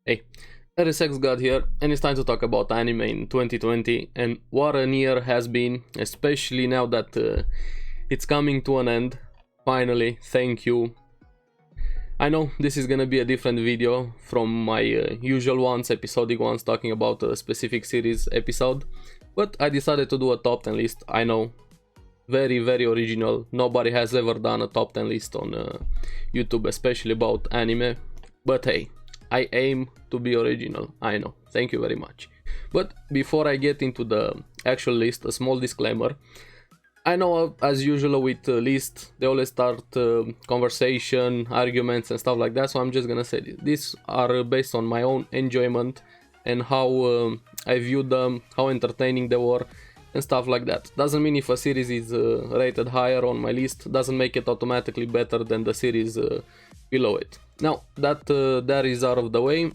Hey, ARESxGOD here, and it's time to talk about anime in 2020 and what a year has been, especially now that it's coming to an end. Finally, thank you. I know this is gonna be a different video from my usual ones, episodic ones, talking about a specific series episode, but I decided to do a top 10 list. I know, very original. Nobody has ever done a top 10 list on YouTube, especially about anime, but hey, I aim to be original, I know, thank you very much. But before I get into the actual list, a small disclaimer. I know, as usual with lists, they always start conversation, arguments and stuff like that, so I'm just gonna say this. These are based on my own enjoyment and how I view them, how entertaining they were and stuff like that. Doesn't mean if a series is rated higher on my list, doesn't make it automatically better than the series below it. Now that that is out of the way,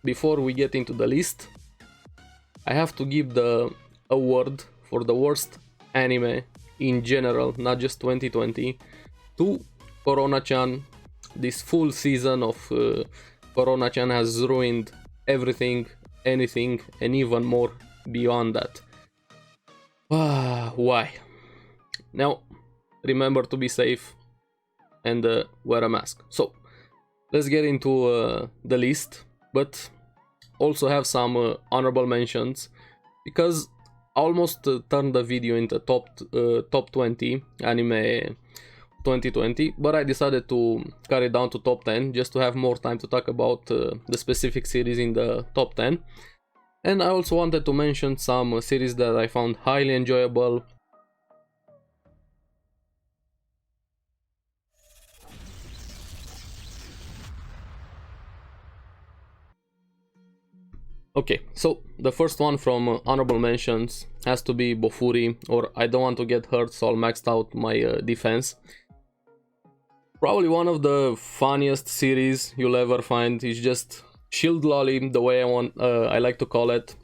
before we get into the list, I have to give the award for the worst anime in general, not just 2020, to Corona-chan. This full season of Corona-chan has ruined everything, anything, and even more beyond that. Why? Now, remember to be safe and wear a mask. So, let's get into the list, but also have some honorable mentions, because I almost turned the video into top 20 anime 2020, but I decided to cut it down to top 10 just to have more time to talk about the specific series in the top 10. And I also wanted to mention some series that I found highly enjoyable. Okay, so the first one from honorable mentions has to be Bofuri, or I don't want to get hurt, so I'll maxed out my defense. Probably one of the funniest series you'll ever find. Is just shield lolly, the way I like to call it.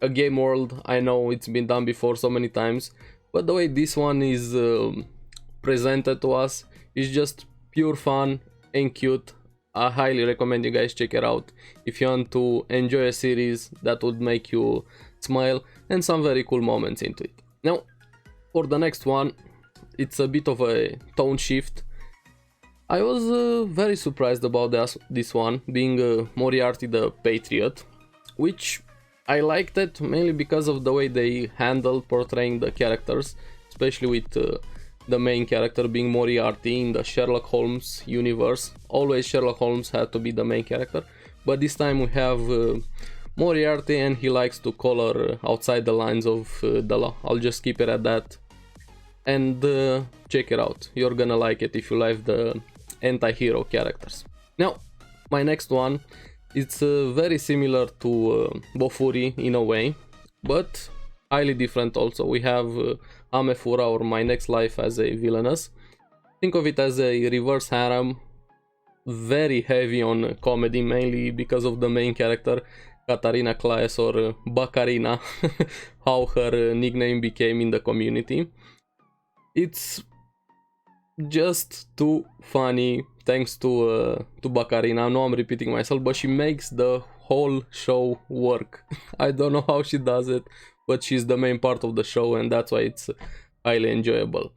A game world, I know it's been done before so many times, but the way this one is presented to us is just pure fun and cute. I highly recommend you guys check it out if you want to enjoy a series that would make you smile and some very cool moments into it. Now, for the next one, it's a bit of a tone shift. I was very surprised about this one, being Moriarty the Patriot, which I liked it mainly because of the way they handled portraying the characters, especially with the main character being Moriarty in the Sherlock Holmes universe. Always Sherlock Holmes had to be the main character, but this time we have Moriarty, and he likes to color outside the lines of the law. I'll just keep it at that, and check it out. You're gonna like it if you like the anti-hero characters. Now, my next one, it's very similar to Bofuri in a way, but highly different also. We have Amefura, or My Next Life, as a villainess. Think of it as a reverse harem, very heavy on comedy, mainly because of the main character, Katarina Klaes, or Bakarina, how her nickname became in the community. It's just too funny, thanks to Bakarina. I know I'm repeating myself, but she makes the whole show work. I don't know how she does it, but she's the main part of the show, and that's why it's highly enjoyable.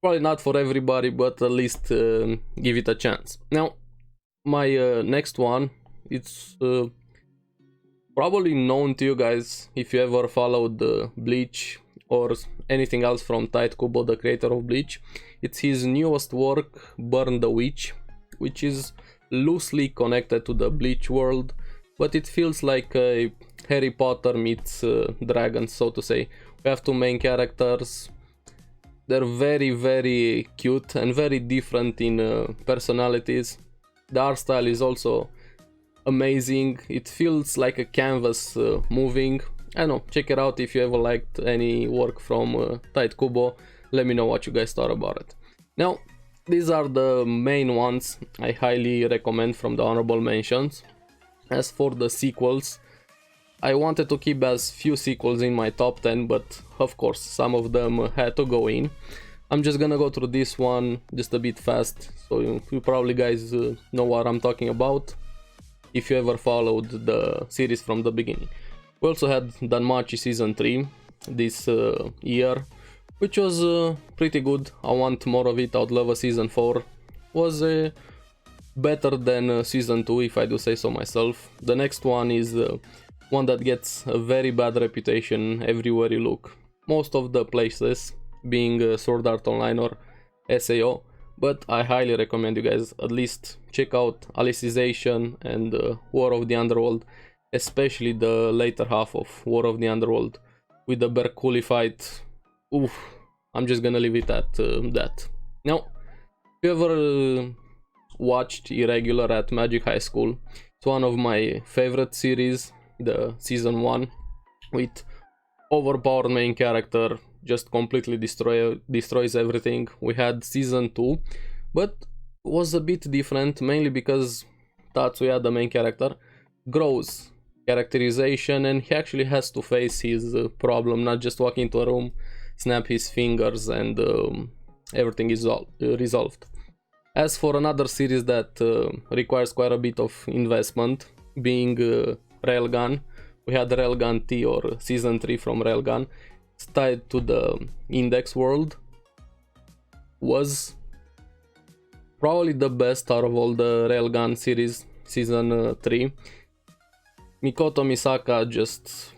Probably not for everybody, but at least give it a chance. Now, my next one, it's probably known to you guys if you ever followed Bleach or anything else from Tite Kubo, the creator of Bleach. It's his newest work, Burn the Witch, which is loosely connected to the Bleach world, but it feels like a Harry Potter meets dragons, so to say. We have two main characters. They're very cute and very different in personalities. The art style is also amazing. It feels like a canvas moving. I don't know, check it out if you ever liked any work from Tite Kubo. Let me know what you guys thought about it. Now, these are the main ones I highly recommend from the honorable mentions. As for the sequels, I wanted to keep as few sequels in my top 10, but of course some of them had to go in. I'm just gonna go through this one just a bit fast, so you probably guys know what I'm talking about. if you ever followed the series from the beginning. We also had Danmachi season 3 this year, which was pretty good. I want more of it. I would love a season 4. Was better than season 2, if I do say so myself. The next one is one that gets a very bad reputation everywhere you look. Most of the places, being Sword Art Online or SAO, but I highly recommend you guys at least check out Alicization and War of the Underworld, especially the later half of War of the Underworld with the Berkuli fight. Oof, I'm just gonna leave it at that. Now, if you ever watched Irregular at Magic High School, it's one of my favorite series, the season 1, with overpowered main character, just completely destroys everything. We had season 2, but was a bit different, mainly because Tatsuya, the main character, grows characterization and he actually has to face his problem, not just walk into a room, snap his fingers and everything is resolved. As for another series that requires quite a bit of investment, being Railgun, we had Railgun T, or season 3 from Railgun. It's tied to the Index world. Was probably the best out of all the Railgun series, season 3. Mikoto Misaka just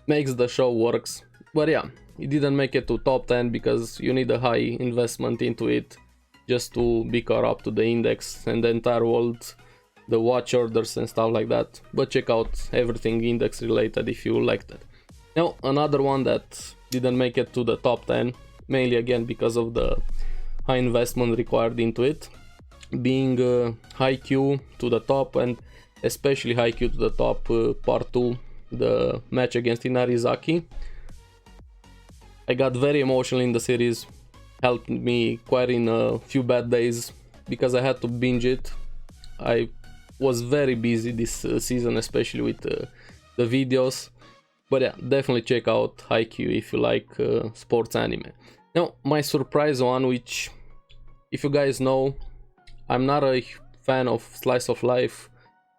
makes the show works. But yeah, it didn't make it to top 10 because you need a high investment into it just to be caught up to the Index and the entire world, the watch orders and stuff like that. But check out everything Index related if you liked it. Now, another one that didn't make it to the top 10, mainly again because of the high investment required into it, being Haikyuu to the top, and especially Haikyuu to the top part 2, the match against Inarizaki. I got very emotional in the series, helped me quite in a few bad days because I had to binge it. I was very busy this season, especially with the videos. But yeah, definitely check out Haikyuu if you like sports anime. Now, my surprise one, which, if you guys know, I'm not a fan of slice of life,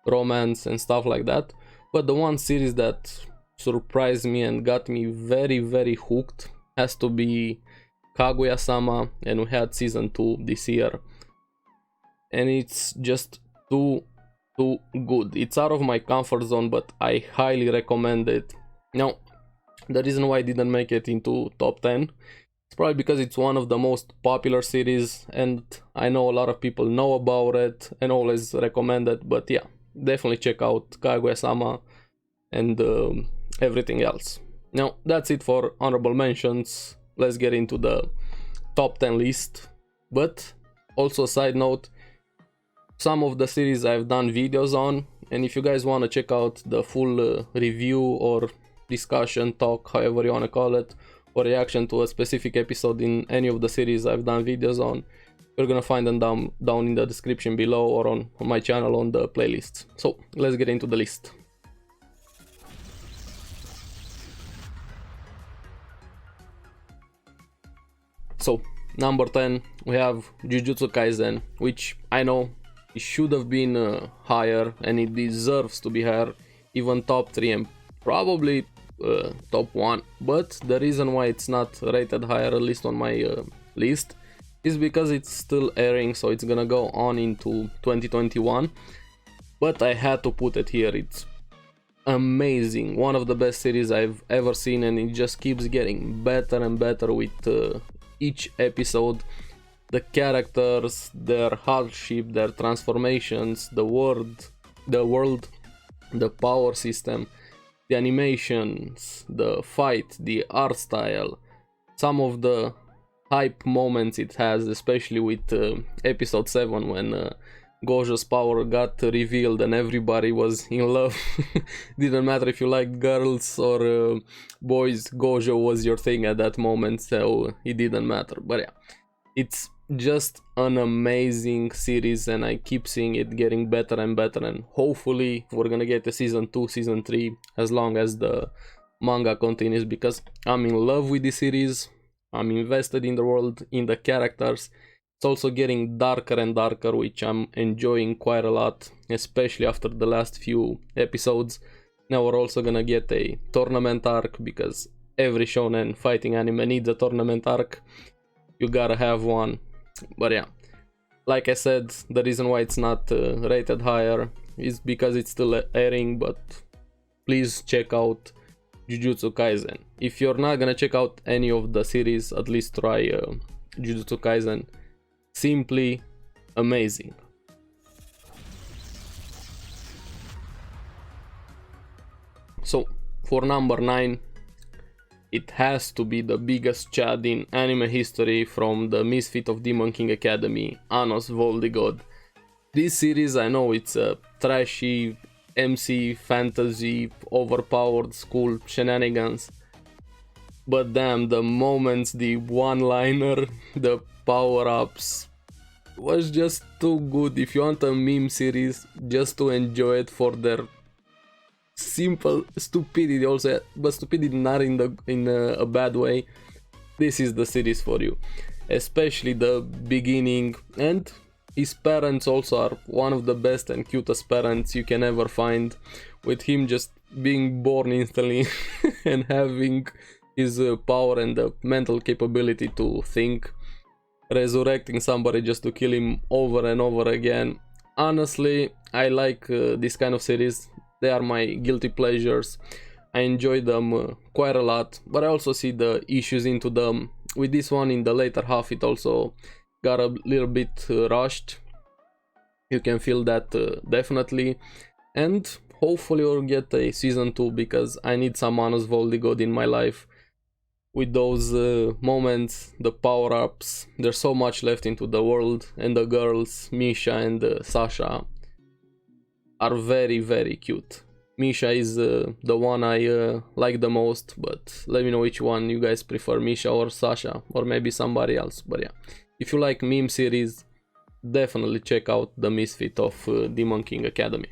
romance and stuff like that, but the one series that surprised me and got me very, very hooked has to be Kaguya-sama, and we had season 2 this year. And it's just too good. It's out of my comfort zone, but I highly recommend it. Now, the reason why I didn't make it into top 10, it's probably because it's one of the most popular series and I know a lot of people know about it and always recommend it, but yeah, definitely check out Kaguya-sama and everything else. Now, that's it for honorable mentions. Let's get into the top 10 list. But also, side note, some of the series I've done videos on, and if you guys want to check out the full review or discussion, talk, however you want to call it, or reaction to a specific episode in any of the series I've done videos on, you're gonna find them down in the description below or on my channel on the playlists. So let's get into the list. So number 10, we have Jujutsu Kaisen, which I know it should have been higher and it deserves to be higher, even top 3 and probably top 1, but the reason why it's not rated higher, at least on my list, is because it's still airing, so it's gonna go on into 2021, but I had to put it here. It's amazing, one of the best series I've ever seen, and it just keeps getting better and better with each episode. The characters, their hardship, their transformations, the world, the power system, the animations, the fight, the art style, some of the hype moments it has, especially with episode 7 when Gojo's power got revealed and everybody was in love. Didn't matter if you liked girls or boys, Gojo was your thing at that moment, so it didn't matter. But yeah, it's just an amazing series and I keep seeing it getting better and better, and hopefully we're gonna get a season 2, season 3 as long as the manga continues, because I'm in love with this series. I'm invested in the world, in the characters. It's also getting darker and darker, which I'm enjoying quite a lot, especially after the last few episodes. Now we're also gonna get a tournament arc, because every shonen fighting anime needs a tournament arc. You gotta have one. But yeah, like I said, the reason why it's not rated higher is because it's still airing, but please check out Jujutsu Kaisen. If you're not gonna check out any of the series, at least try Jujutsu Kaisen. Simply amazing. So for number 9, it has to be the biggest chad in anime history from the misfit of Demon King Academy, ARESxGOD. This series, I know it's a trashy MC fantasy overpowered school shenanigans, but damn, the moments, the one-liner, the power-ups was just too good. If you want a meme series just to enjoy it for their simple stupidity also, but stupidity not in a bad way, this is the series for you. Especially the beginning, and his parents also are one of the best and cutest parents you can ever find, with him just being born instantly and having his power and the mental capability to think, resurrecting somebody just to kill him over and over again. Honestly, I like this kind of series. They are my guilty pleasures. I enjoy them quite a lot, but I also see the issues into them. With this one in the later half, it also got a little bit rushed. You can feel that definitely, and hopefully we'll get a season 2, because I need some ARESxGOD in my life. With those moments, the power-ups, there's so much left into the world, and the girls, Misha and Sasha, are very, very cute. Misha is the one I like the most, but let me know which one you guys prefer, Misha or Sasha, or maybe somebody else. But yeah, if you like meme series, definitely check out the misfit of Demon King Academy.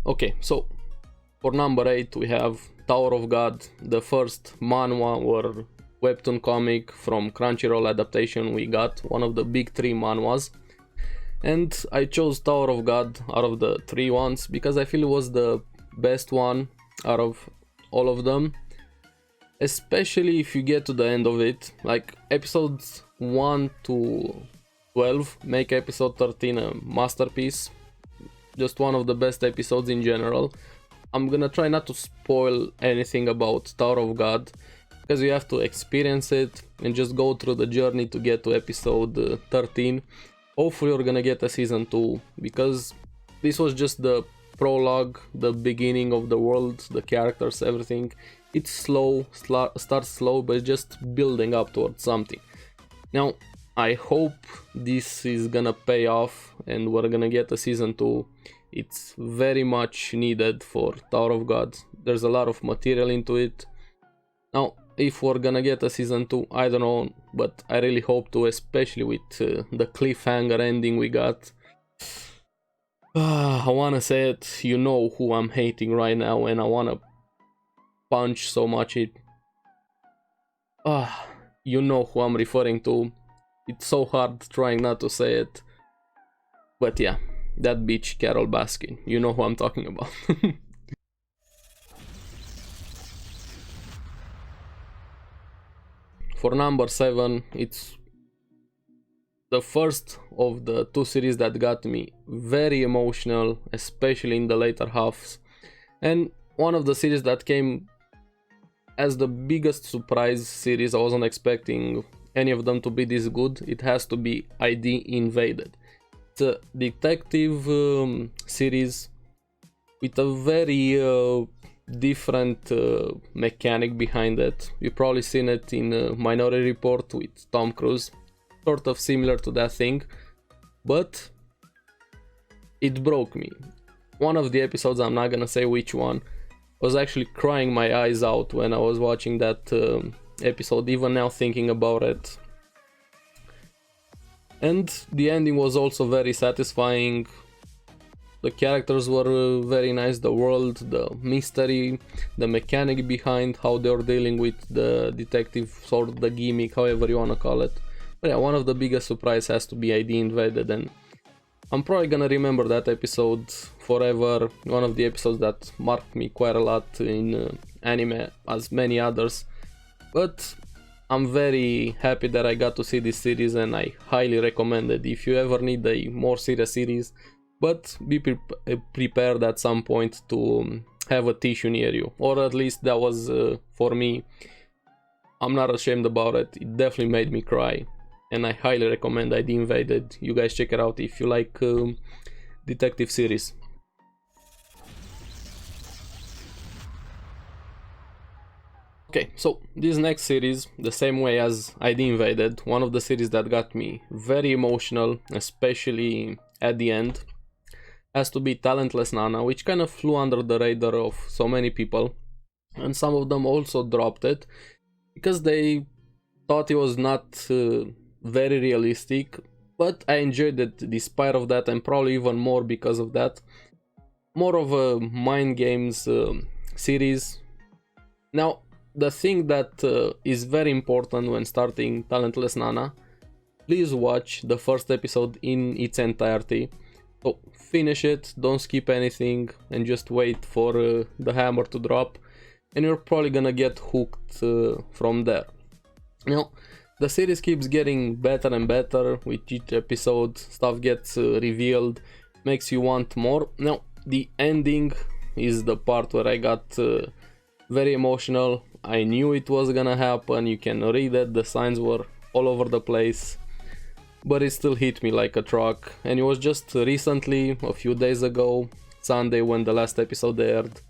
Okay, so for number 8 we have Tower of God, the first manhwa or webtoon comic from Crunchyroll adaptation we got, one of the big 3 manhwas. And I chose Tower of God out of the 3 ones because I feel it was the best one out of all of them. Especially if you get to the end of it, like episodes 1 to 12 make episode 13 a masterpiece. Just one of the best episodes in general. I'm gonna try not to spoil anything about Tower of God, because you have to experience it and just go through the journey to get to episode 13. Hopefully we're gonna get a season 2, because this was just the prologue, the beginning of the world, the characters, everything. It's slow, starts slow, but it's just building up towards something. Now, I hope this is gonna pay off and we're gonna get a season 2. It's very much needed for Tower of God. There's a lot of material into it. Now, if we're gonna get a season 2, I don't know, but I really hope to, especially with the cliffhanger ending we got. I wanna say it, you know who I'm hating right now, and I wanna punch so much it. You know who I'm referring to. It's so hard trying not to say it. But yeah, that bitch Carol Baskin. You know who I'm talking about. For number 7, it's the first of the 2 series that got me very emotional, especially in the later halves. And one of the series that came as the biggest surprise series. I wasn't expecting any of them to be this good. It has to be ID Invaded. It's a detective series with a very different mechanic behind it. You've probably seen it in Minority Report with Tom Cruise, sort of similar to that thing, but it broke me. One of the episodes, I'm not gonna say which one, was actually crying my eyes out when I was watching that episode, even now thinking about it. And the ending was also very satisfying. The characters were very nice, the world, the mystery, the mechanic behind how they're dealing with the detective, sort of the gimmick, however you wanna call it. But yeah, one of the biggest surprise has to be ID Invaded, and I'm probably gonna remember that episode forever. One of the episodes that marked me quite a lot in anime, as many others. But I'm very happy that I got to see this series, and I highly recommend it if you ever need a more serious series. But be prepared at some point to have a tissue near you, or at least that was for me. I'm not ashamed about it. It definitely made me cry, and I highly recommend ID Invaded. You guys check it out if you like detective series. Okay, so this next series, the same way as ID Invaded, one of the series that got me very emotional, especially at the end, has to be Talentless Nana, which kind of flew under the radar of so many people, and some of them also dropped it because they thought it was not very realistic, but I enjoyed it despite of that, and probably even more because of that. More of a mind games series. Now, the thing that is very important when starting Talentless Nana, please watch the first episode in its entirety. So finish it, don't skip anything, and just wait for the hammer to drop, and you're probably gonna get hooked from there. Now, the series keeps getting better and better with each episode. Stuff gets revealed, makes you want more. Now, the ending is the part where I got very emotional. I knew it was gonna happen, you can read it, the signs were all over the place, but it still hit me like a truck. And it was just recently, a few days ago, Sunday, when the last episode aired,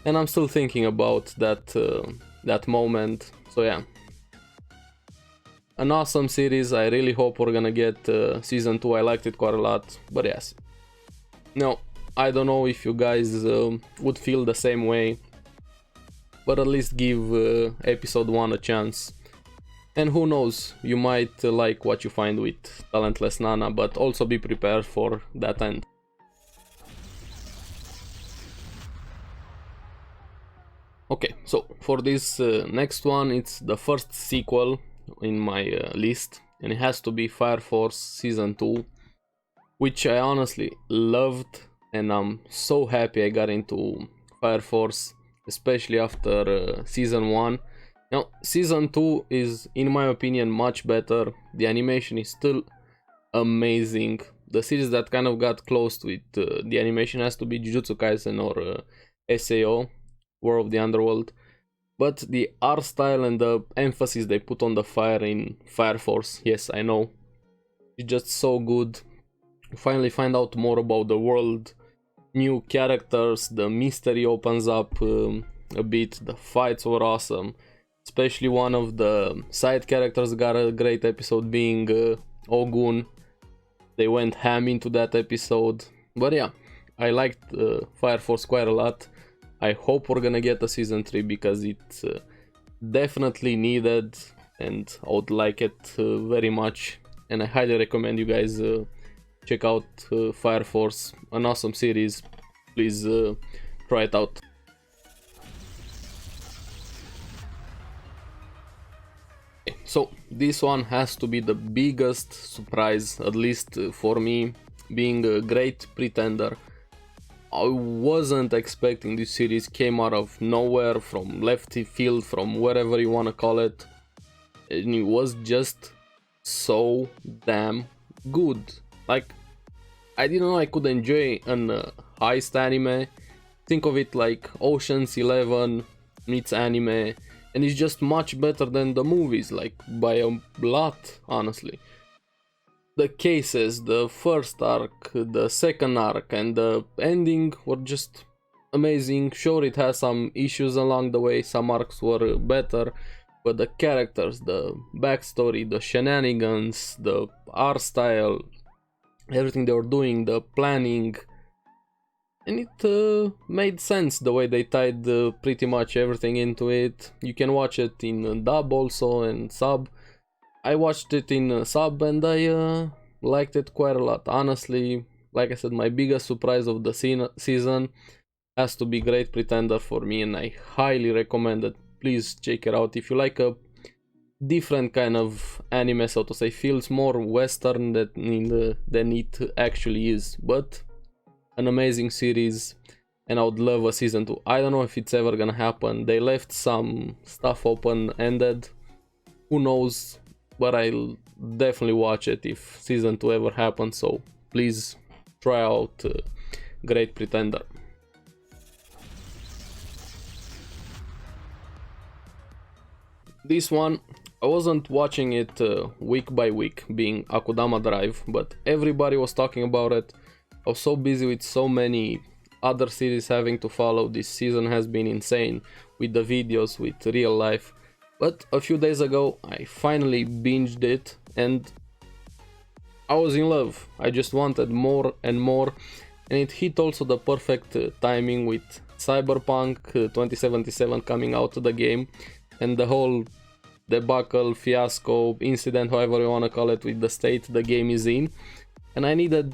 and I'm still thinking about that moment. So yeah, an awesome series. I really hope we're gonna get season 2. I liked it quite a lot, but yes. Now, I don't know if you guys would feel the same way, but at least give episode 1 a chance. And who knows, you might like what you find with Talentless Nana, but also be prepared for that end. Okay, so for this next one, it's the first sequel in my list, and it has to be Fire Force Season 2, which I honestly loved, and I'm so happy I got into Fire Force, especially after Season 1. Now, Season 2 is, in my opinion, much better. The animation is still amazing. The series that kind of got close with the animation has to be Jujutsu Kaisen or SAO, War of the Underworld. But the art style and the emphasis they put on the fire in Fire Force, yes, I know, it's just so good. You finally find out more about the world, new characters, the mystery opens up a bit, the fights were awesome. Especially one of the side characters got a great episode, being Ogun. They went ham into that episode. But yeah, I liked Fire Force quite a lot. I hope we're gonna get a season 3 because it's definitely needed, and I would like it very much. And I highly recommend you guys check out Fire Force, an awesome series. Please try it out. So this one has to be the biggest surprise, at least for me, being a Great Pretender. I wasn't expecting this series, came out of nowhere, from left field, from wherever you wanna call it, and it was just so damn good. Like, I didn't know I could enjoy an heist anime. Think of it like Ocean's 11 meets anime, and it's just much better than the movies, like by a lot, honestly. The cases, the first arc, the second arc, and the ending were just amazing. Sure, it has some issues along the way, some arcs were better, but the characters, the backstory, the shenanigans, the art style, everything they were doing, the planning, and it made sense the way they tied pretty much everything into it. You can watch it in dub also and sub. I watched it in sub and I liked it quite a lot. Honestly, like I said, my biggest surprise of the season has to be Great Pretender for me, and I highly recommend it. Please check it out if you like a different kind of anime, so to say. Feels more western than it actually is, but an amazing series, and I would love a season 2. I don't know if it's ever gonna happen. They left some stuff open-ended, who knows, but I'll definitely watch it if season 2 ever happens, so please try out Great Pretender. This one, I wasn't watching it week by week, being Akudama Drive, but everybody was talking about it. I was so busy with so many other series having to follow. This season has been insane with the videos, with real life. But a few days ago, I finally binged it and I was in love. I just wanted more and more, and it hit also the perfect timing with Cyberpunk 2077 coming out of the game, and the whole debacle, fiasco, incident, however you wanna call it, with the state the game is in. And I needed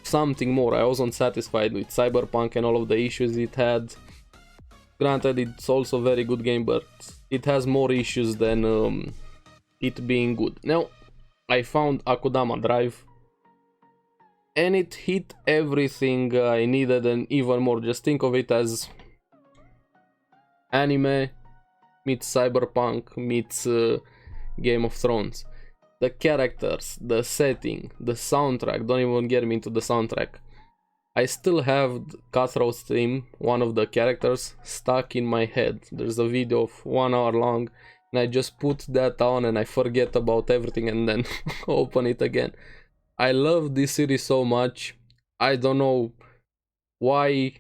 something more. I wasn't satisfied with Cyberpunk and all of the issues it had. Granted, it's also a very good game, but it has more issues than it being good. Now, I found Akudama Drive, and it hit everything I needed and even more. Just think of it as anime meets Cyberpunk meets Game of Thrones. The characters, the setting, the soundtrack, don't even get me into the soundtrack. I still have Cutthroat's theme, one of the characters, stuck in my head. There's a video of 1 hour long, and I just put that on and I forget about everything and then open it again. I love this series so much. I don't know why,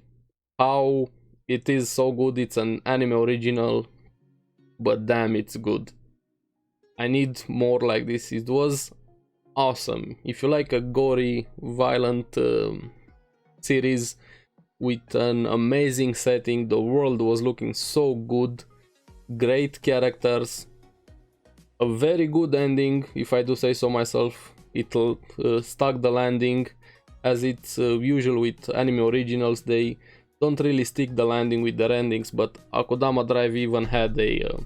how it is so good. It's an anime original, but damn, it's good. I need more like this. It was awesome. If you like a gory, violent series with an amazing setting, the world was looking so good, great characters, a very good ending, if I do say so myself. It'll stuck the landing, as it's usual with anime originals. They don't really stick the landing with their endings, but Akudama Drive even had a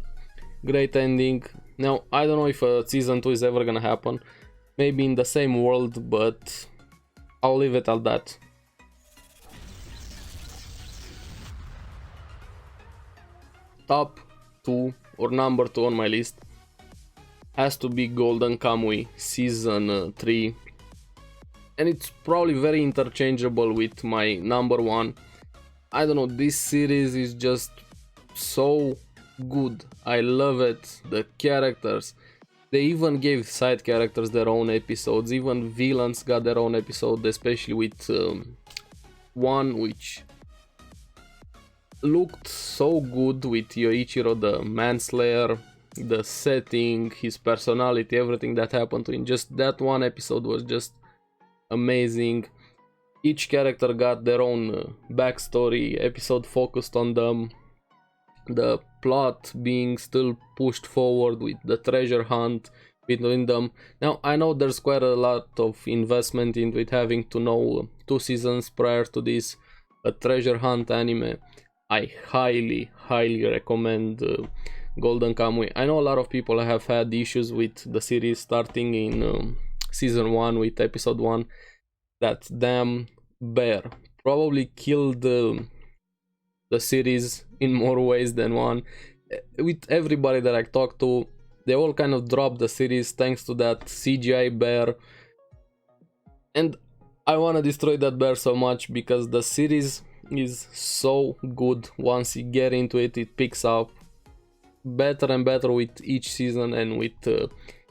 great ending. Now, I don't know if season 2 is ever gonna happen, maybe in the same world, but I'll leave it at that. Top 2 or number 2 on my list has to be Golden Kamuy season 3, and it's probably very interchangeable with my number 1. I don't know, this series is just so good. I love it. The characters, they even gave side characters their own episodes, even villains got their own episode, especially with one which looked so good with Yoichiro the Manslayer, the setting, his personality, everything that happened to him. Just that one episode was just amazing. Each character got their own backstory, episode focused on them, the plot being still pushed forward with the treasure hunt between them. Now, I know there's quite a lot of investment into it, having to know 2 seasons prior to this, a treasure hunt anime. I highly recommend Golden Kamuy. I know a lot of people have had issues with the series starting in season 1 with episode 1. That damn bear probably killed the series in more ways than one. With everybody that I talked to, they all kind of dropped the series thanks to that CGI bear, and I want to destroy that bear so much, because the series is so good. Once you get into it, it picks up better and better with each season and with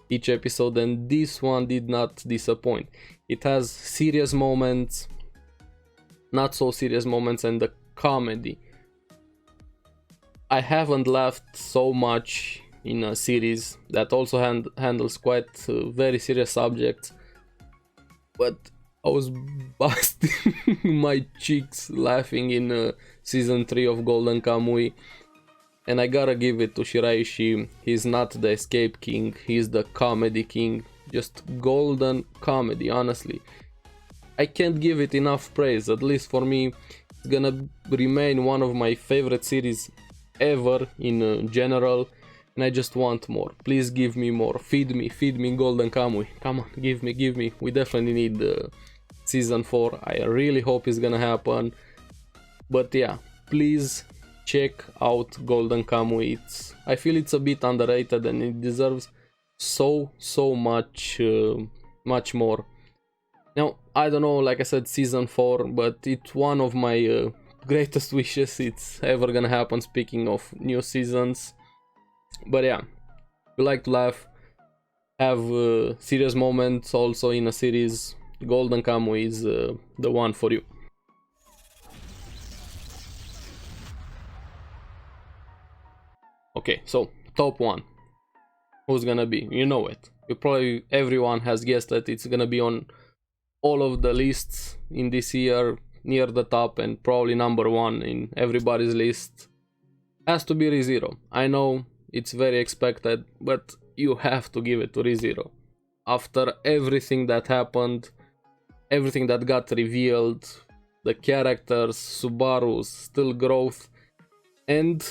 each episode, and this one did not disappoint. It has serious moments, not so serious moments, and the comedy. I haven't laughed so much in a series that also handles quite very serious subjects, but I was busting my cheeks laughing in season 3 of Golden Kamuy, and I gotta give it to Shiraishi. He's not the escape king, he's the comedy king. Just golden comedy, honestly. I can't give it enough praise. At least for me, it's gonna remain one of my favorite series ever in general, and I just want more. Please give me more. Feed me Golden Kamuy. Come on, give me. We definitely need season 4. I really hope it's gonna happen. But yeah, please check out Golden Kamuy. I feel it's a bit underrated and it deserves so much more. Now, I don't know, like I said, season 4, but it's one of my greatest wishes it's ever gonna happen, speaking of new seasons. But yeah, we like to laugh, have serious moments also in a series. Golden Kamuy is the one for you. Okay, so top 1. Who's gonna be? You know it. Everyone has guessed that it's gonna be on all of the lists in this year, near the top, and probably number 1 in everybody's list. Has to be ReZero. I know it's very expected, but you have to give it to ReZero. After everything that happened, everything that got revealed, the characters, Subaru's still growth, and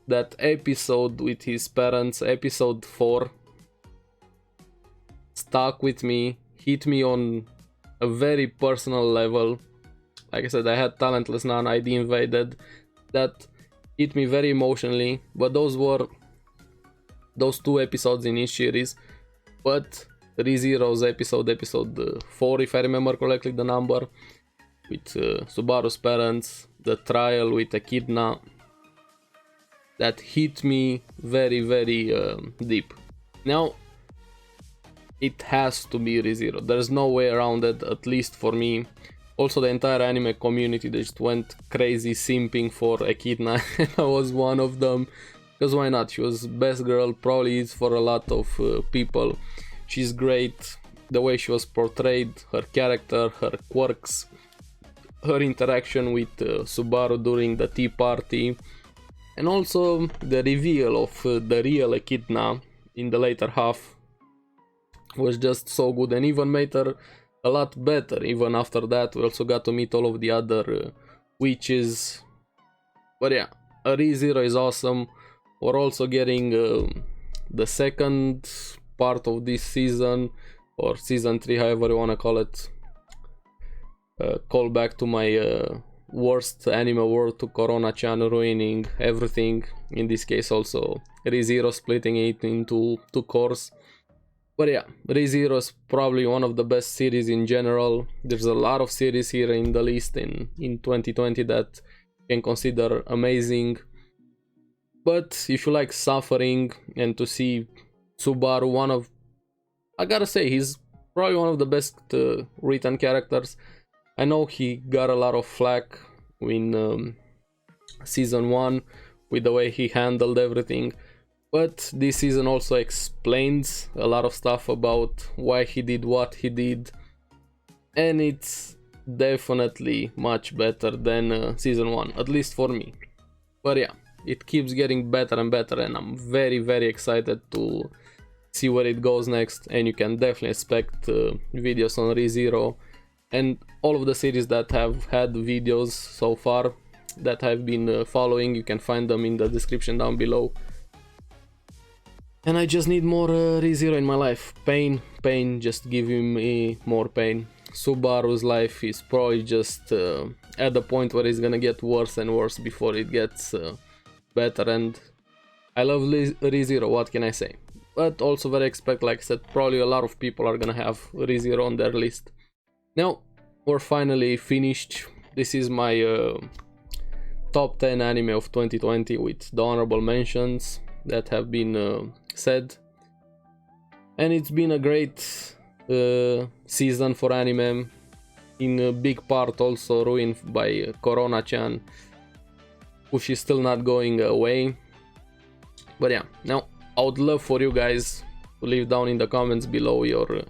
that episode with his parents, episode 4, stuck with me, hit me on a very personal level. Like I said, I had Talentless Nun, ID Invaded, that hit me very emotionally, but those were those 2 episodes in each series. But ReZero's episode 4, if I remember correctly the number, with Subaru's parents, the trial with Echidna, that hit me very deep. Now, it has to be ReZero. There's no way around it, at least for me. Also, the entire anime community, they just went crazy simping for Echidna, and I was one of them. Because why not? She was best girl, probably is for a lot of people. She's great. The way she was portrayed, her character, her quirks, her interaction with Subaru during the tea party, and also the reveal of the real Echidna in the later half was just so good, and even made her a lot better. Even after that, we also got to meet all of the other witches. But yeah, ReZero is awesome. We're also getting the second part of this season, or season 3, however you wanna call it. Call back to my worst anime world, to Corona-chan ruining everything. In this case also ReZero splitting it into 2 cores. But yeah, ReZero is probably one of the best series in general. There's a lot of series here in the list in 2020 that you can consider amazing. But if you like suffering and to see Subaru, I gotta say, he's probably one of the best written characters. I know he got a lot of flack in season 1 with the way he handled everything. But this season also explains a lot of stuff about why he did what he did, and it's definitely much better than season 1, at least for me. But yeah, it keeps getting better and better, and I'm very excited to see where it goes next. And you can definitely expect videos on ReZero and all of the series that have had videos so far that I've been following. You can find them in the description down below. And I just need more ReZero in my life. Pain, just giving me more pain. Subaru's life is probably just at the point where it's gonna get worse and worse before it gets better. And I love ReZero, what can I say? But also very expect, like I said, probably a lot of people are gonna have ReZero on their list. Now, we're finally finished. This is my top 10 anime of 2020 with the honorable mentions that have been said. And it's been a great season for anime, in a big part also ruined by Corona-chan, which is still not going away. But yeah, now I would love for you guys to leave down in the comments below your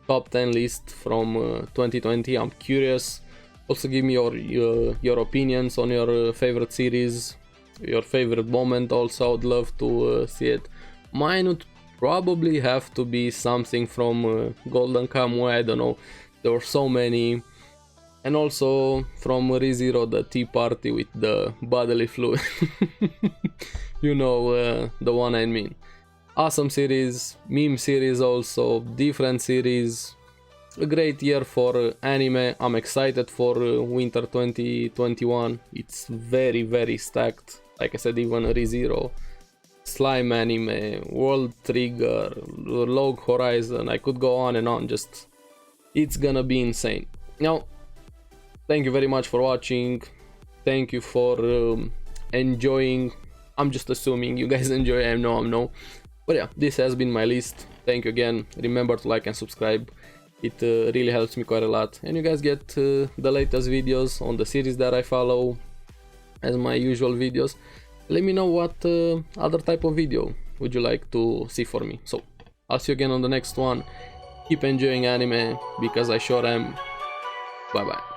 top 10 list from 2020. I'm curious. Also give me your opinions on your favorite series, your favorite moment. Also I would love to see it. Mine would probably have to be something from Golden Kamuy. I don't know, there were so many. And also from ReZero, the tea party with the bodily fluid. You know the one I mean. Awesome series, meme series also, different series. A great year for anime. I'm excited for winter 2021. It's very stacked. Like I said, even ReZero, Slime anime, World Trigger, Log Horizon. I could go on and on. Just, it's gonna be insane. Now, thank you very much for watching. Thank you for enjoying. I'm just assuming you guys enjoy. I know. But yeah, this has been my list. Thank you again. Remember to like and subscribe. It really helps me quite a lot. And you guys get the latest videos on the series that I follow as my usual videos. Let me know what other type of video would you like to see for me. So, I'll see you again on the next one. Keep enjoying anime, because I sure am. Bye bye.